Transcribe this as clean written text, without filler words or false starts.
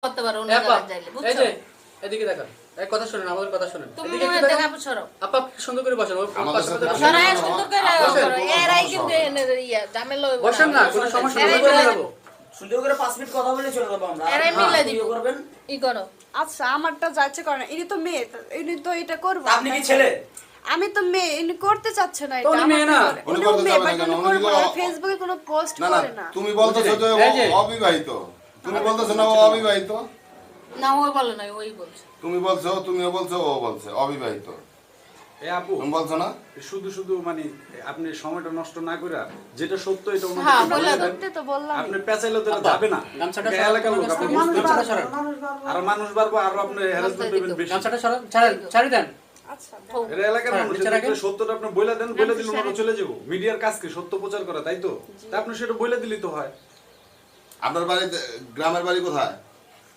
করতে পারো অন্য জায়গায় যাইলে, এই বুঝছো? যে এদিকে দেখো, এই কথা শুনেন, আমাদের কথা শুনেন। তুমি এদিকে মনে একটু দেখা দেখো। সরো। আপা সুন্দর করে বসেন, ওর আমাদের পাশে সাথে বসেন। সরাই সুন্দর করে বসেন। করো। এরাই কিন্তু ইয়া ঝামেলা হইবো না। বসেন না, কোনো সমস্যা নেই, বলে যাবো। সুন্দর করে 5 মিনিট কথা বলে চলে যাবো আমরা। এরাই মিলে দিব। ভিডিও করবেন। ই করো। আচ্ছা আমারটা যাচ্ছে করে না, ইনি তো মেয়ে, ইনি তো এটা করবো। তা আপনি কি ছেলে? আমি তো মেয়ে, ইনি করতে চাচ্ছে না তো এটা। উনি মেয়ে না? উনি করতে মেয়ে, যাবে না but কেন? উনি উনি করবো তো- না, ফেসবুকে কোনো পোস্ট না না করে না। তুমি বলতেছো যে এই যে- ও অবিবাহিত, তুমি বলতেছো না ও অবিবাহিত, না ও বলে নাই, ওই বলছে। তুমিও বলছো ও বলছে অবিবাহিত, এ আপু তুমি বলছো না? শুধু শুধু মানে আপনি সময়টা নষ্ট না করে যেটা সত্য এটা হ্যাঁ, ওনাদেরকে বলে বলে দাও। দেন। সত্যি তো বললাম। আপনি পেঁচাইলে তো এটা যাবে না। গামছাটা এটা সরান, এলাকার লোক, গামছাটা আপনি সরান, বুঝতে গামছাটা পারছেন। সরান। আর মানুষ বাড়বো আর আপনি হ্যারাসমেন্ট দেবেন বেশি। গামছাটা সরান, ছাড়ি দেন। আচ্ছা এটা এলাকার হ্যাঁ, মানুষ, নিচে রাখেন। যদি সত্যটা আপনি বলে দেন, বলে দিলে ওনারা চলে যাবো। মিডিয়ার কাজ কি সত্য প্রচার করা, তাই তো? তা আপনি সেটা বলে দিলেই তো হয়। আপনার বাড়ি গ্রামের বাড়ি কোথায়?